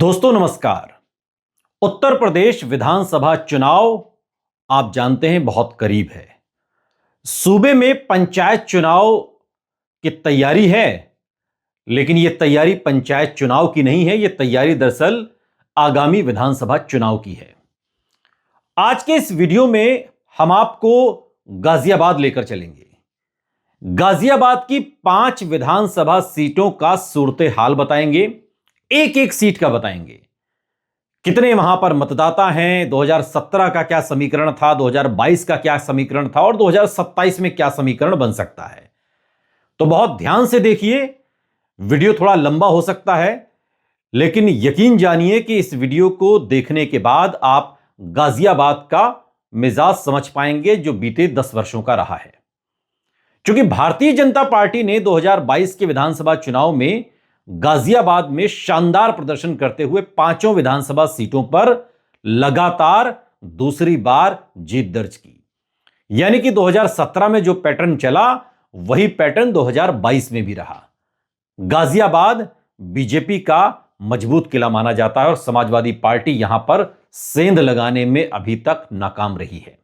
दोस्तों नमस्कार। उत्तर प्रदेश विधानसभा चुनाव आप जानते हैं बहुत करीब है। सूबे में पंचायत चुनाव की तैयारी है, लेकिन यह तैयारी पंचायत चुनाव की नहीं है, यह तैयारी दरअसल आगामी विधानसभा चुनाव की है। आज के इस वीडियो में हम आपको गाजियाबाद लेकर चलेंगे। गाजियाबाद की 5 विधानसभा सीटों का सूरते हाल बताएंगे, एक एक सीट का बताएंगे। कितने वहां पर मतदाता हैं, 2017 का क्या समीकरण था, 2022 का क्या समीकरण था और 2027 में क्या समीकरण बन सकता है। तो बहुत ध्यान से देखिए, वीडियो थोड़ा लंबा हो सकता है, लेकिन यकीन जानिए कि इस वीडियो को देखने के बाद आप गाजियाबाद का मिजाज समझ पाएंगे जो बीते 10 वर्षों का रहा है। क्योंकि भारतीय जनता पार्टी ने 2022 के विधानसभा चुनाव में गाजियाबाद में शानदार प्रदर्शन करते हुए 5 विधानसभा सीटों पर लगातार दूसरी बार जीत दर्ज की। यानी कि 2017 में जो पैटर्न चला वही पैटर्न 2022 में भी रहा। गाजियाबाद बीजेपी का मजबूत किला माना जाता है और समाजवादी पार्टी यहां पर सेंध लगाने में अभी तक नाकाम रही है।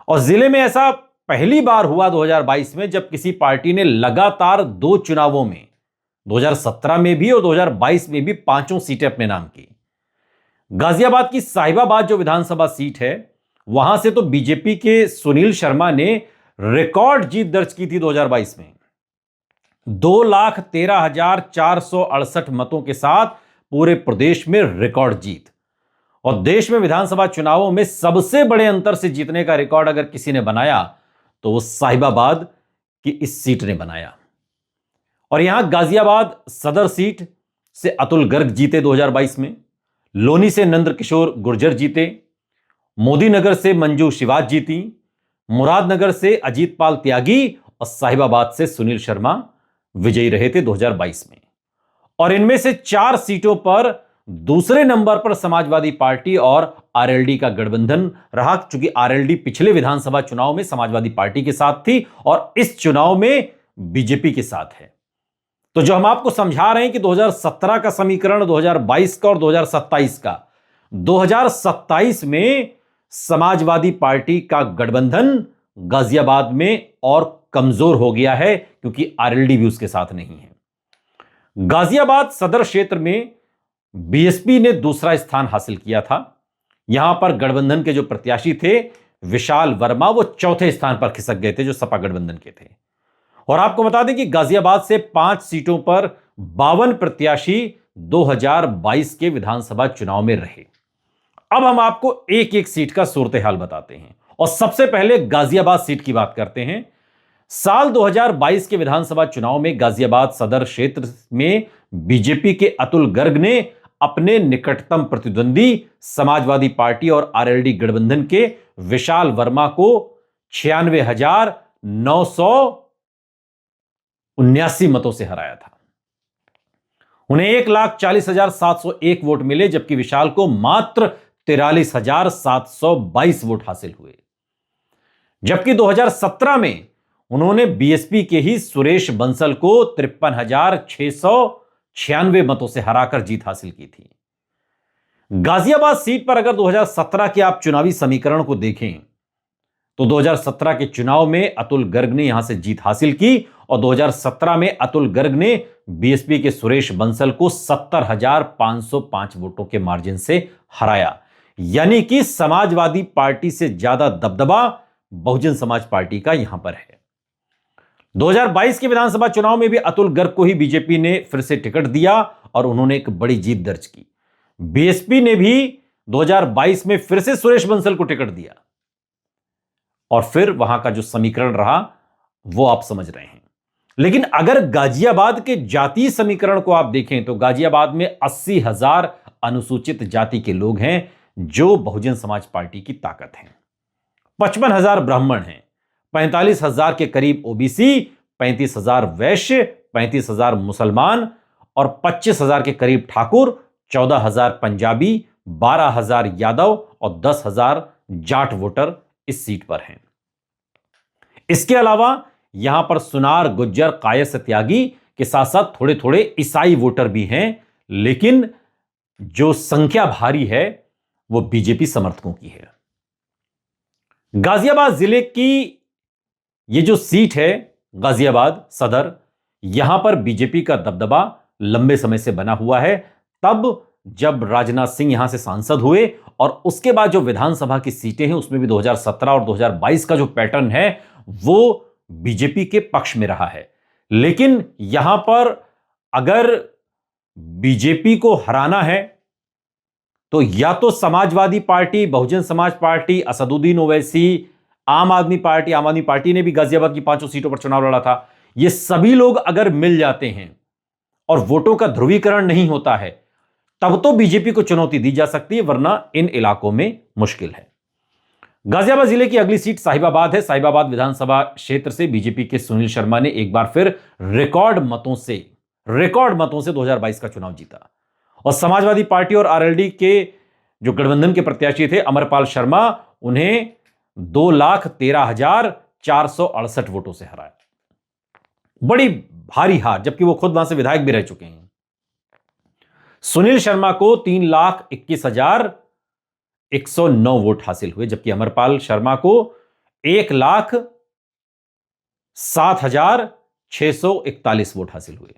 और जिले में ऐसा पहली बार हुआ 2022 में जब किसी पार्टी ने लगातार 2 चुनावों में, 2017 में भी और 2022 में भी 5 सीटें अपने नाम की। गाजियाबाद की साहिबाबाद जो विधानसभा सीट है, वहां से तो बीजेपी के सुनील शर्मा ने रिकॉर्ड जीत दर्ज की थी 2022 में। 2,13,468 मतों के साथ पूरे प्रदेश में रिकॉर्ड जीत। और देश में विधानसभा चुनावों में सबसे बड़े अंतर से जीतने का रिकॉर्ड अगर किसी ने बनाया तो वो साहिबाबाद की इस सीट ने बनाया। और यहां गाजियाबाद सदर सीट से अतुल गर्ग जीते 2022 में, लोनी से नंदकिशोर गुर्जर जीते, मोदीनगर से मंजू शिवाज जीती, मुरादनगर से अजीत पाल त्यागी और साहिबाबाद से सुनील शर्मा विजयी रहे थे 2022 में। और इनमें से 4 सीटों पर दूसरे नंबर पर समाजवादी पार्टी और आरएलडी का गठबंधन रहा, क्योंकि आरएलडी पिछले विधानसभा चुनाव में समाजवादी पार्टी के साथ थी और इस चुनाव में बीजेपी के साथ है। तो जो हम आपको समझा रहे हैं कि 2017 का समीकरण, 2022 का और 2027 का, 2027 में समाजवादी पार्टी का गठबंधन गाजियाबाद में और कमजोर हो गया है, क्योंकि आरएलडी भी उसके साथ नहीं है। गाजियाबाद सदर क्षेत्र में बीएसपी ने दूसरा स्थान हासिल किया था। यहां पर गठबंधन के जो प्रत्याशी थे विशाल वर्मा, वो चौथे स्थान पर खिसक गए थे जो सपा गठबंधन के थे। और आपको बता दें कि गाजियाबाद से 5 सीटों पर 52 प्रत्याशी 2022 के विधानसभा चुनाव में रहे। अब हम आपको एक एक सीट का सूरत-ए-हाल बताते हैं और सबसे पहले गाजियाबाद सीट की बात करते हैं। साल 2022 के विधानसभा चुनाव में गाजियाबाद सदर क्षेत्र में बीजेपी के अतुल गर्ग ने अपने निकटतम प्रतिद्वंदी समाजवादी पार्टी और आरएलडी गठबंधन के विशाल वर्मा को 96,979 मतों से हराया था। उन्हें 1,40,701 वोट मिले, जबकि विशाल को मात्र 43,722 वोट हासिल हुए। जबकि 2017 में उन्होंने बीएसपी के ही सुरेश बंसल को 53,696 मतों से हराकर जीत हासिल की थी। गाजियाबाद सीट पर अगर 2017 के आप चुनावी समीकरण को देखें तो 2017 के चुनाव में अतुल गर्ग ने यहां से जीत हासिल की और 2017 में अतुल गर्ग ने बीएसपी के सुरेश बंसल को 70,505 वोटों के मार्जिन से हराया। यानी कि समाजवादी पार्टी से ज्यादा दबदबा बहुजन समाज पार्टी का यहां पर है। 2022 के विधानसभा चुनाव में भी अतुल गर्ग को ही बीजेपी ने फिर से टिकट दिया और उन्होंने एक बड़ी जीत दर्ज की। बीएसपी ने भी 2022 में फिर से सुरेश बंसल को टिकट दिया और फिर वहां का जो समीकरण रहा वो आप समझ रहे हैं। लेकिन अगर गाजियाबाद के जातीय समीकरण को आप देखें तो गाजियाबाद में 80,000 अनुसूचित जाति के लोग हैं जो बहुजन समाज पार्टी की ताकत हैं। 55,000 ब्राह्मण हैं, 45,000 के करीब ओबीसी, 35,000 वैश्य, 35,000 मुसलमान और 25,000 के करीब ठाकुर, 14,000 पंजाबी, 12,000 यादव और 10,000 जाट वोटर इस सीट पर हैं। इसके अलावा यहां पर सुनार, गुज्जर, कायस्थ, त्यागी के साथ साथ थोड़े थोड़े ईसाई वोटर भी हैं, लेकिन जो संख्या भारी है वो बीजेपी समर्थकों की है। गाजियाबाद जिले की ये जो सीट है, गाजियाबाद सदर, यहां पर बीजेपी का दबदबा लंबे समय से बना हुआ है। तब जब राजनाथ सिंह यहां से सांसद हुए और उसके बाद जो विधानसभा की सीटें हैं उसमें भी 2017 और 2022 का जो पैटर्न है वो बीजेपी के पक्ष में रहा है। लेकिन यहां पर अगर बीजेपी को हराना है तो या तो समाजवादी पार्टी, बहुजन समाज पार्टी, असदुद्दीन ओवैसी, आम आदमी पार्टी ने भी गाजियाबाद की 5 सीटों पर चुनाव लड़ा था। ये सभी लोग अगर मिल जाते हैं और वोटों का ध्रुवीकरण नहीं होता है तब तो बीजेपी को चुनौती दी जा सकती है, वरना इन इलाकों में मुश्किल है। गाजियाबाद जिले की अगली सीट साहिबाबाद है। साहिबाबाद विधानसभा क्षेत्र से बीजेपी के सुनील शर्मा ने एक बार फिर रिकॉर्ड मतों से 2022 का चुनाव जीता और समाजवादी पार्टी और आरएलडी के जो गठबंधन के प्रत्याशी थे अमरपाल शर्मा, उन्हें 2,13,468 वोटों से हराया। बड़ी भारी हार, जबकि वो खुद वहां से विधायक भी रह चुके हैं। सुनील शर्मा को 3,21,109 वोट हासिल हुए, जबकि अमरपाल शर्मा को 1,07,641 वोट हासिल हुए।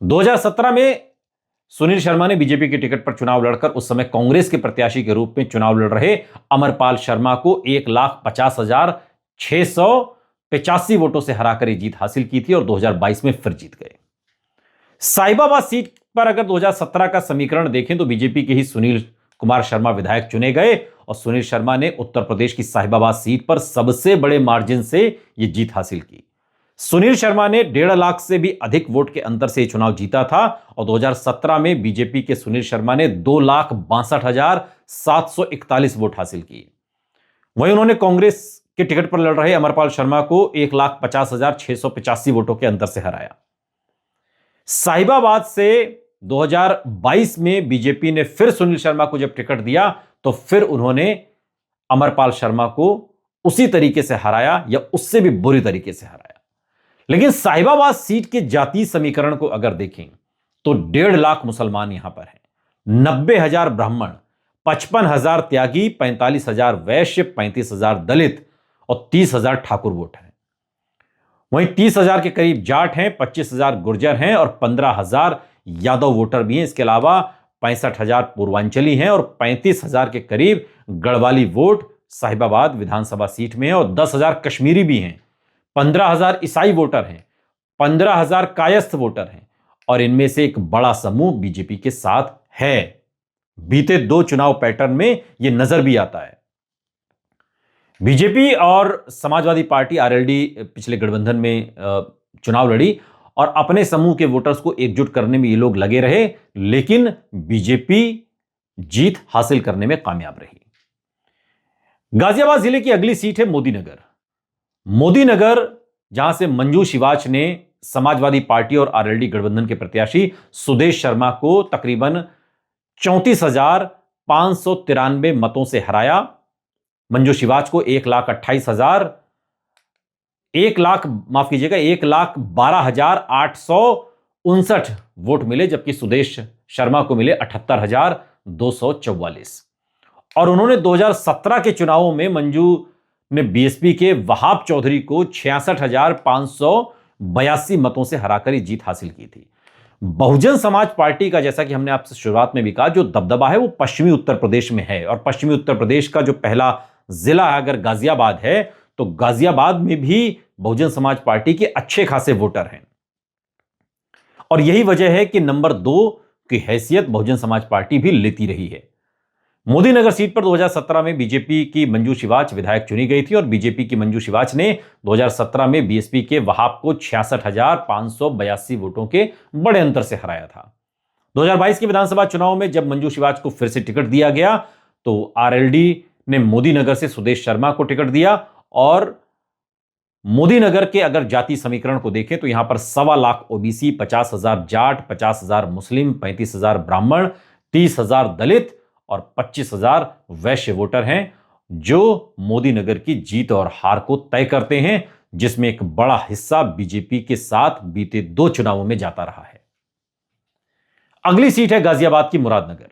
2017 में सुनील शर्मा ने बीजेपी के टिकट पर चुनाव लड़कर उस समय कांग्रेस के प्रत्याशी के रूप में चुनाव लड़ रहे अमरपाल शर्मा को 1,50,685 वोटों से हराकर जीत हासिल की थी और 2022 में फिर जीत गए। साहिबाबाद सीट पर अगर 2017 का समीकरण देखें तो बीजेपी के ही सुनील कुमार शर्मा विधायक चुने गए और सुनील शर्मा ने उत्तर प्रदेश की साहिबाबाद सीट पर सबसे बड़े मार्जिन से यह जीत हासिल की। सुनील शर्मा ने 1.5 लाख से भी अधिक वोट के अंतर से चुनाव जीता था और 2017 में बीजेपी के सुनील शर्मा ने 2,62,741 वोट हासिल किए। वहीं उन्होंने कांग्रेस के टिकट पर लड़ रहे अमरपाल शर्मा को 1,50,685 वोटों के अंतर से हराया। साहिबाबाद से 2022 में बीजेपी ने फिर सुनील शर्मा को जब टिकट दिया तो फिर उन्होंने अमरपाल शर्मा को उसी तरीके से हराया या उससे भी बुरी तरीके से हराया। लेकिन साहिबाबाद सीट के जातीय समीकरण को अगर देखें तो 1.5 लाख मुसलमान यहां पर हैं, 90,000 ब्राह्मण, 55,000 त्यागी, 45,000 वैश्य, 35,000 दलित और 30,000 ठाकुर वोट हैं। वहीं 30,000 के करीब जाट हैं, 25,000 गुर्जर हैं और 15,000 यादव वोटर भी हैं। इसके अलावा 65,000 पूर्वांचली हैं और 35,000 के करीब गढ़वाली वोट साहिबाबाद विधानसभा सीट में है और 10,000 कश्मीरी भी हैं, 15,000 ईसाई वोटर हैं, 15,000 कायस्थ वोटर हैं और इनमें से एक बड़ा समूह बीजेपी के साथ है। बीते 2 चुनाव पैटर्न में यह नजर भी आता है। बीजेपी और समाजवादी पार्टी आरएलडी पिछले गठबंधन में चुनाव लड़ी और अपने समूह के वोटर्स को एकजुट करने में ये लोग लगे रहे, लेकिन बीजेपी जीत हासिल करने में कामयाब रही। गाजियाबाद जिले की अगली सीट है मोदीनगर। मोदीनगर, जहां से मंजू शिवाच ने समाजवादी पार्टी और आरएलडी गठबंधन के प्रत्याशी सुदेश शर्मा को तकरीबन 34,593 मतों से हराया। मंजू शिवाच को 1,12,859 वोट मिले, जबकि सुदेश शर्मा को मिले 78,244। और उन्होंने 2017 के चुनावों में मंजू ने बीएसपी के वहाब चौधरी को 66,582 मतों से हराकर जीत हासिल की थी। बहुजन समाज पार्टी का, जैसा कि हमने आपसे शुरुआत में भी कहा, जो दबदबा है वो पश्चिमी उत्तर प्रदेश में है और पश्चिमी उत्तर प्रदेश का जो पहला जिला अगर गाजियाबाद है तो गाजियाबाद में भी बहुजन समाज पार्टी के अच्छे खासे वोटर हैं और यही वजह है कि नंबर 2 की हैसियत बहुजन समाज पार्टी भी लेती रही है। मोदीनगर सीट पर 2017 में बीजेपी की मंजू शिवाच विधायक चुनी गई थी और बीजेपी की मंजू शिवाच ने 2017 में बीएसपी के वहाब को 66,582 वोटों के बड़े अंतर से हराया था। 2022 के विधानसभा चुनाव में जब मंजू शिवाच को फिर से टिकट दिया गया तो आरएलडी ने मोदीनगर से सुदेश शर्मा को टिकट दिया और मोदीनगर के अगर जाति समीकरण को देखें तो यहां पर 1.25 लाख ओबीसी, 50,000 जाट, 50,000 मुस्लिम, 35,000 ब्राह्मण, 30,000 दलित और 25,000 वैश्य वोटर हैं, जो मोदीनगर की जीत और हार को तय करते हैं, जिसमें एक बड़ा हिस्सा बीजेपी के साथ बीते 2 चुनावों में जाता रहा है। अगली सीट है गाजियाबाद की मुरादनगर।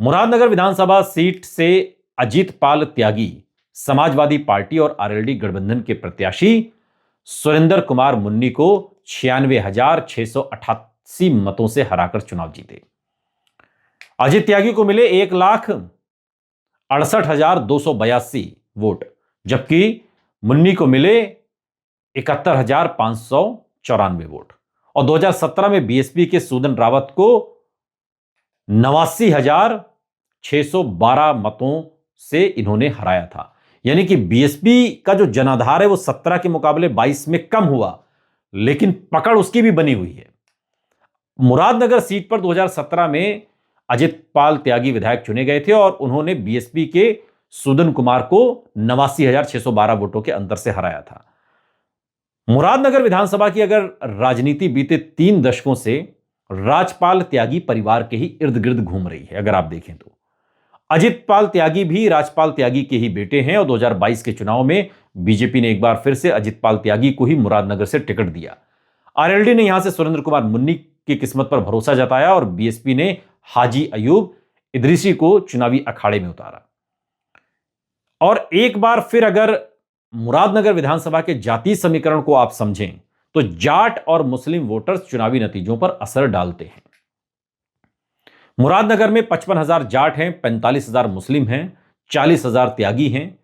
मुरादनगर विधानसभा सीट से अजीत पाल त्यागी समाजवादी पार्टी और आरएलडी गठबंधन के प्रत्याशी सुरेंद्र कुमार मुन्नी को 96,688 मतों से हराकर चुनाव जीते। अजीत त्यागी को मिले 1,68,282 वोट, जबकि मुन्नी को मिले 71,594 वोट। और 2017 में बीएसपी के सूदन रावत को 89,612 मतों से इन्होंने हराया था। यानी कि बीएसपी का जो जनाधार है वो 17 के मुकाबले 22 में कम हुआ, लेकिन पकड़ उसकी भी बनी हुई है। मुरादनगर सीट पर 2017 में अजित पाल त्यागी विधायक चुने गए थे और उन्होंने बीएसपी के सूदन कुमार को 89,612 वोटों के अंतर से हराया था। मुरादनगर विधानसभा की अगर राजनीति बीते 3 दशकों से राजपाल त्यागी परिवार के ही इर्द गिर्द घूम रही है। अगर आप देखें तो अजित पाल त्यागी भी राजपाल त्यागी के ही बेटे हैं और 2022 के चुनाव में बीजेपी ने एक बार फिर से अजित पाल त्यागी को ही मुरादनगर से टिकट दिया। आरएलडी ने यहां से सुरेंद्र कुमार मुन्नी की किस्मत पर भरोसा जताया और बीएसपी ने हाजी अयूब इदरीसी को चुनावी अखाड़े में उतारा। और एक बार फिर अगर मुरादनगर विधानसभा के जातीय समीकरण को आप समझें तो जाट और मुस्लिम वोटर्स चुनावी नतीजों पर असर डालते हैं। मुरादनगर में 55,000 जाट हैं, 45,000 मुस्लिम हैं, 40,000 त्यागी हैं,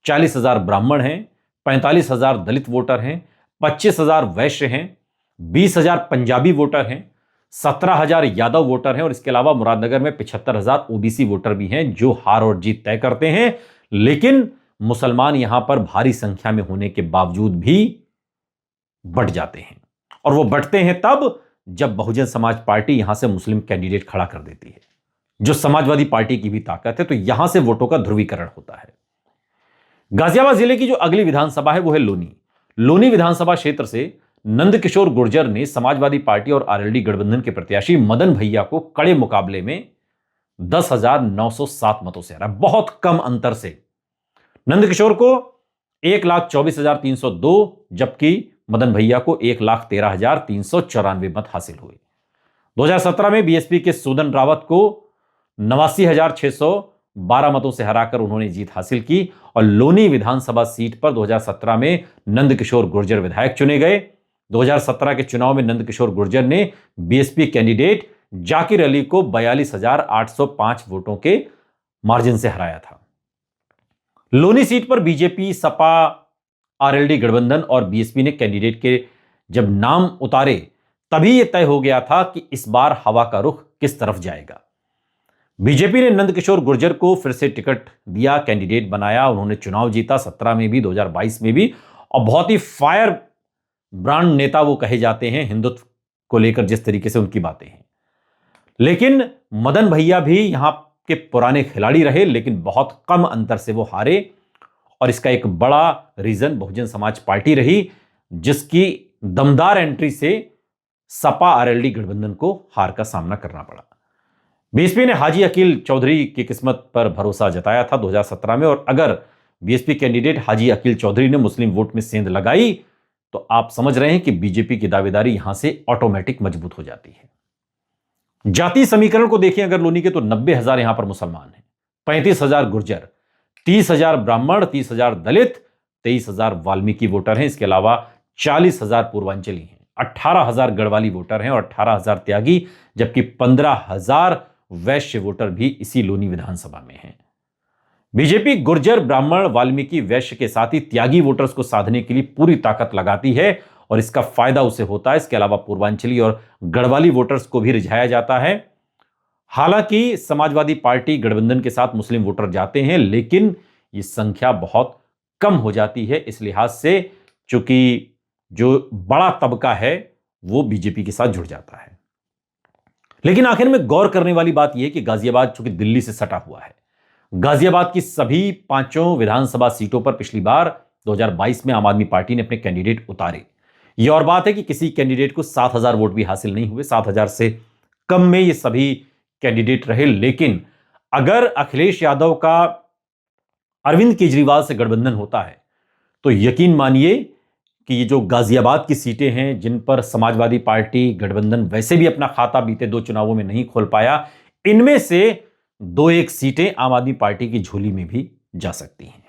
40,000 ब्राह्मण हैं, 45,000 दलित वोटर हैं, 25,000 वैश्य हैं, 20,000 पंजाबी वोटर हैं, 17,000 यादव वोटर हैं और इसके अलावा मुरादनगर में 75,000 ओबीसी वोटर भी हैं जो हार और जीत तय करते हैं। लेकिन मुसलमान यहां पर भारी संख्या में होने के बावजूद भी बट जाते हैं और वो बटते हैं तब जब बहुजन समाज पार्टी यहां से मुस्लिम कैंडिडेट खड़ा कर देती है, जो समाजवादी पार्टी की भी ताकत है। तो यहां से वोटों का ध्रुवीकरण होता है। गाजियाबाद जिले की जो अगली विधानसभा है वो है लोनी। लोनी विधानसभा क्षेत्र से नंदकिशोर गुर्जर ने समाजवादी पार्टी और आरएलडी गठबंधन के प्रत्याशी मदन भैया को कड़े मुकाबले में 10,907 मतों से हराया, बहुत कम अंतर से। नंदकिशोर को 1,24,302 जबकि मदन भैया को 1,13,394 मत हासिल हुए। 2017 में बीएसपी के सूदन रावत को 89,612 मतों से हराकर उन्होंने जीत हासिल की और लोनी विधानसभा सीट पर 2017 में नंदकिशोर गुर्जर विधायक चुने गए। 2017 के चुनाव में नंदकिशोर गुर्जर ने बीएसपी कैंडिडेट जाकिर अली को 42,805 वोटों के मार्जिन से हराया था। लोनी सीट पर बीजेपी, सपा, आरएलडी गठबंधन और बीएसपी ने कैंडिडेट के जब नाम उतारे तभी यह तय हो गया था कि इस बार हवा का रुख किस तरफ जाएगा। बीजेपी ने नंदकिशोर गुर्जर को फिर से टिकट दिया, कैंडिडेट बनाया, उन्होंने चुनाव जीता 17 में भी, 2022 में भी। और बहुत ही फायर ब्रांड नेता वो कहे जाते हैं, हिंदुत्व को लेकर जिस तरीके से उनकी बातें हैं। लेकिन मदन भैया भी यहां के पुराने खिलाड़ी रहे, लेकिन बहुत कम अंतर से वो हारे और इसका एक बड़ा रीजन बहुजन समाज पार्टी रही, जिसकी दमदार एंट्री से सपा आरएलडी गठबंधन को हार का सामना करना पड़ा। बीएसपी ने हाजी अकील चौधरी की किस्मत पर भरोसा जताया था 2017 में और अगर बीएसपी कैंडिडेट हाजी अकील चौधरी ने मुस्लिम वोट में सेंध लगाई तो आप समझ रहे हैं कि बीजेपी की दावेदारी यहां से ऑटोमेटिक मजबूत हो जाती है। जातीय समीकरण को देखें अगर लोनी के तो 90,000 यहां पर मुसलमान हैं, 35,000 गुर्जर, 30,000 ब्राह्मण, 30,000 दलित, 23,000 वाल्मीकि वोटर हैं। इसके अलावा 40,000 पूर्वांचली हैं, 18,000 गढ़वाली वोटर हैं और 18,000 त्यागी, जबकि 15,000 वैश्य वोटर भी इसी लोनी विधानसभा में हैं। बीजेपी गुर्जर, ब्राह्मण, वाल्मीकि, वैश्य के साथ ही त्यागी वोटर्स को साधने के लिए पूरी ताकत लगाती है और इसका फायदा उसे होता है। इसके अलावा पूर्वांचली और गढ़वाली वोटर्स को भी रिझाया जाता है। हालांकि समाजवादी पार्टी गठबंधन के साथ मुस्लिम वोटर जाते हैं, लेकिन ये संख्या बहुत कम हो जाती है इस लिहाज से चूंकि जो बड़ा तबका है वो बीजेपी के साथ जुड़ जाता है। लेकिन आखिर में गौर करने वाली बात यह है कि गाजियाबाद चूंकि दिल्ली से सटा हुआ है, गाजियाबाद की सभी 5 विधानसभा सीटों पर पिछली बार 2022 में आम आदमी पार्टी ने अपने कैंडिडेट उतारे। यह और बात है कि किसी कैंडिडेट को 7,000 वोट भी हासिल नहीं हुए, 7,000 से कम में ये सभी कैंडिडेट रहे। लेकिन अगर अखिलेश यादव का अरविंद केजरीवाल से गठबंधन होता है तो यकीन मानिए कि ये जो गाजियाबाद की सीटें हैं जिन पर समाजवादी पार्टी गठबंधन वैसे भी अपना खाता बीते 2 चुनावों में नहीं खोल पाया, इनमें से 2-1 सीटें आम आदमी पार्टी की झोली में भी जा सकती हैं।